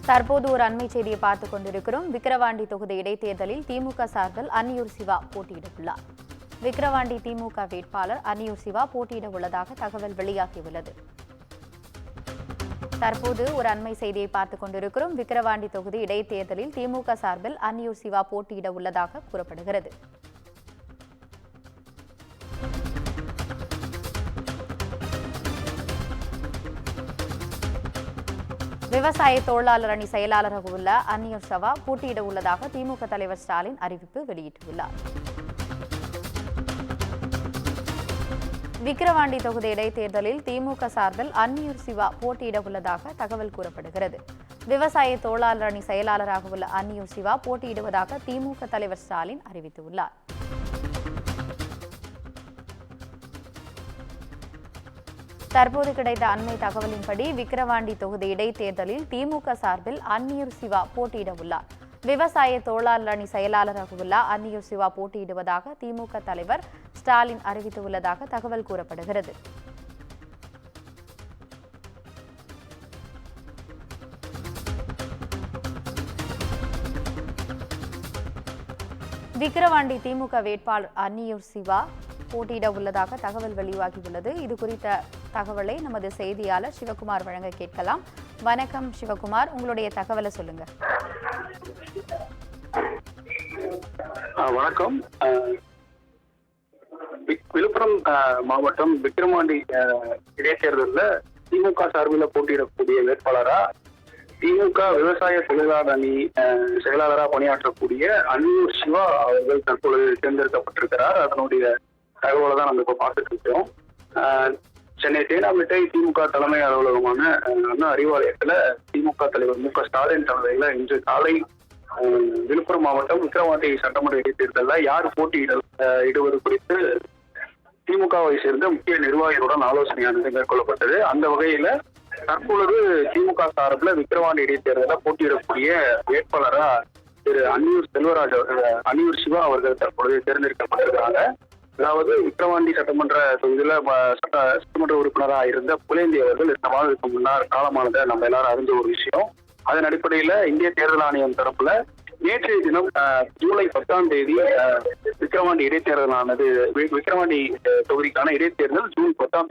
தற்போது ஒரு அண்மை செய்தியை பார்த்துக் கொண்டிருக்கிறோம். விக்கிரவாண்டி தொகுதி இடைத்தேர்தலில் திமுக சார்பில் அன்னியூர் சிவா போட்டியிட உள்ளார். விக்கிரவாண்டி திமுக வேட்பாளர் அன்னியூர் சிவா போட்டியிட உள்ளதாக தகவல் வெளியாகியுள்ளது. தற்போது ஒரு அண்மை செய்தியை பார்த்துக் கொண்டிருக்கிறோம். விக்கிரவாண்டி தொகுதி இடைத்தேர்தலில் திமுக சார்பில் அன்னியூர் சிவா போட்டியிட உள்ளதாக கூறப்படுகிறது. விவசாய தொழிலாளர் அணி செயலாளராக உள்ள அன்னியூர் சிவா போட்டியிட உள்ளதாக திமுக தலைவர் ஸ்டாலின் அறிவிப்பு வெளியிட்டுள்ளார். விக்கிரவாண்டி தொகுதி இடைத்தேர்தலில் திமுக சார்பில் அன்னியூர் சிவா போட்டியிட உள்ளதாக தகவல் கூறப்படுகிறது. விவசாய தொழிலாளர் அணி செயலாளராக உள்ள அன்னியூர் சிவா போட்டியிடுவதாக திமுக தலைவர் ஸ்டாலின் அறிவித்துள்ளார். தற்போது கிடைத்த அண்மை தகவலின்படி விக்கிரவாண்டி தொகுதி இடைத்தேர்தலில் திமுக சார்பில் அன்னியூர் சிவா போட்டியிட உள்ளார். விவசாய தொழிலாளர் அணி செயலாளராக உள்ள அன்னியூர் சிவா போட்டியிடுவதாக திமுக தலைவர் ஸ்டாலின் அறிவித்துள்ளதாக தகவல் கூறப்படுகிறது. விக்கிரவாண்டி திமுக வேட்பாளர் அன்னியூர் சிவா போட்டியிட உள்ளதாக தகவல் வெளியாகியுள்ளது. இது குறித்த தகவலை நமது செய்தியாளர் சிவகுமார் வழங்க கேட்கலாம். வணக்கம் சிவகுமார், உங்களுடைய தகவலை சொல்லுங்க. வணக்கம். விழுப்புரம் மாவட்டம் விக்கிரவாண்டி இடைத்தேர்தலில் திமுக சார்பில் போட்டியிடக்கூடிய வேட்பாளரா திமுக விவசாய தொழிலாளர் அணி செயலாளராக பணியாற்றக்கூடிய அன்னியூர் சிவா அவர்கள் தற்பொழுது தேர்ந்தெடுக்கப்பட்டிருக்கிறார். அதனுடைய தகவலை தான் நம்ம இப்போ பார்த்துட்டு இருக்கோம். சென்னை தேனாம்பேட்டை திமுக தலைமை அலுவலகமான அண்ணா அறிவாலயத்தில் திமுக தலைவர் மு க ஸ்டாலின் தலைமையில் இன்று காலை விழுப்புரம் மாவட்டம் விக்கிரவாண்டி சட்டமன்ற இடைத்தேர்தலில் யார் போட்டியிடுவது குறித்து திமுகவை சேர்ந்த முக்கிய நிர்வாகிகளுடன் ஆலோசனையானது மேற்கொள்ளப்பட்டது. அந்த வகையில் தற்பொழுது திமுக சார்பில் விக்கிரவாண்டி இடைத்தேர்தலில் போட்டியிடக்கூடிய வேட்பாளராக திரு அன்னியூர் சிவா அவர்கள் தற்பொழுது தேர்ந்தெடுக்கப்பட்டிருக்கிறாங்க. அதாவது விக்கிரவாண்டி சட்டமன்ற தொகுதியில சட்டமன்ற உறுப்பினராக இருந்த புலேந்தி அவர்கள் 2 மாதத்துக்கு முன்னர் காலமானதை நம்ம எல்லாரும் அறிஞ்ச ஒரு விஷயம். அதன் அடிப்படையில இந்திய தேர்தல் ஆணையம் தரப்புல நேற்றைய தினம் ஜூலை 10ஆம் தேதி விக்கிரவாண்டி இடைத்தேர்தலானது விக்கிரவாண்டி தொகுதிக்கான இடைத்தேர்தல் ஜூலை 10ஆம்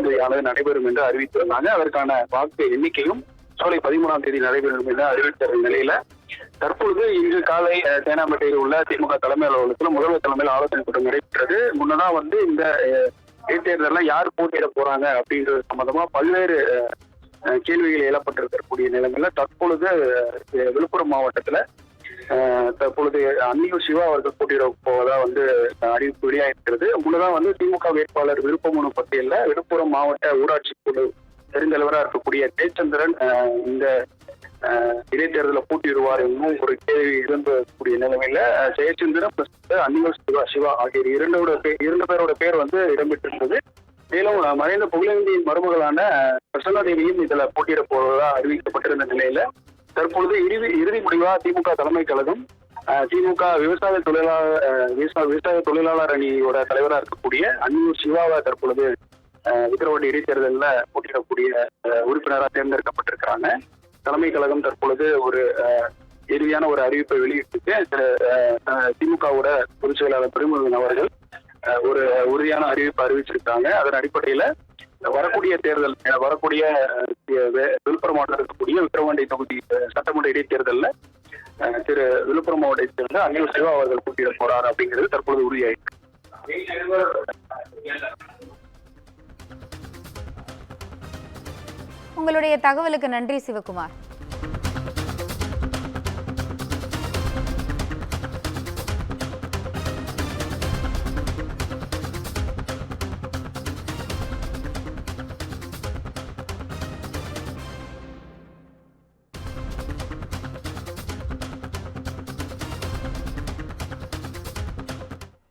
தேதி ஆனது நடைபெறும் என்று அறிவித்திருந்தாங்க. அதற்கான வாக்கு எண்ணிக்கையும் ஜூலை 13ஆம் தேதி நடைபெறும் என்று அறிவித்த நிலையில தற்பொழுது இன்று காலை தேனாம்பேட்டையில் உள்ள திமுக தலைமை அலுவலகத்தில் முதல்வர் தலைமையில் ஆலோசனை கூட்டம் நடைபெற்றது. முன்னதா இந்த இடைத்தேர்தலில் யார் போட்டியிட போறாங்க அப்படின்றது சம்பந்தமா பல்வேறு கேள்விகள் எழப்பட்டிருக்கக்கூடிய நிலைமையில தற்பொழுது விழுப்புரம் மாவட்டத்துல தற்பொழுது அன்னியூர் சிவா அவர்கள் போட்டியிட போவதா அறிவிப்பு வெளியாகிருக்கிறது. முன்னதான் திமுக வேட்பாளர் விருப்ப மனு பட்டியலில் விழுப்புரம் மாவட்ட ஊராட்சி குழு பெருந்தலைவராக இருக்கக்கூடிய ஜெயச்சந்திரன் இந்த இடைத்தேர்தலில் போட்டியிடுவார் என்னும் ஒரு கேள்வி இருந்தக்கூடிய நிலைமையில ஜெயச்சந்திரன் அன்னியூர் சிவா ஆகிய இரண்டு பேரோட பேர் இடம்பெற்றிருந்தது. மேலும் மறைந்த புகழேந்தியின் மருமகளான பிரசன்னா தேவியும் இதுல போட்டியிட போவதா அறிவிக்கப்பட்டிருந்த நிலையில தற்பொழுது இறுதி முடிவா திமுக தலைமை கழகம் திமுக விவசாய தொழிலாளர் அணியோட தலைவராக இருக்கக்கூடிய அன்னியூர் சிவாவை தற்பொழுது விக்கிரவாண்டி இடைத்தேர்தலில் போட்டியிடக்கூடிய உறுப்பினராக தேர்ந்தெடுக்கப்பட்டிருக்கிறாங்க. தலைமை கழகம் தற்பொழுது ஒரு இறுதியான ஒரு அறிவிப்பை வெளியிட்டு திமுகவோட பொதுச் செயலாளர் துரைமுருகன் அவர்கள் ஒரு உறுதியான அறிவிப்பை அறிவிச்சிருக்காங்க. அதன் அடிப்படையில வரக்கூடிய விழுப்புரம் மாவட்டத்தில் இருக்கக்கூடிய விக்கிரவாண்டி தொகுதி சட்டமன்ற இடைத்தேர்தலில் விழுப்புரம் மாவட்ட இடைத்தேர்தலில் அன்னியூர் சிவா அவர்கள் போட்டியிட போறார் அப்படிங்கிறது தற்பொழுது உறுதியாயிருக்கு. உங்களுடைய தகவலுக்கு நன்றி சிவகுமார்.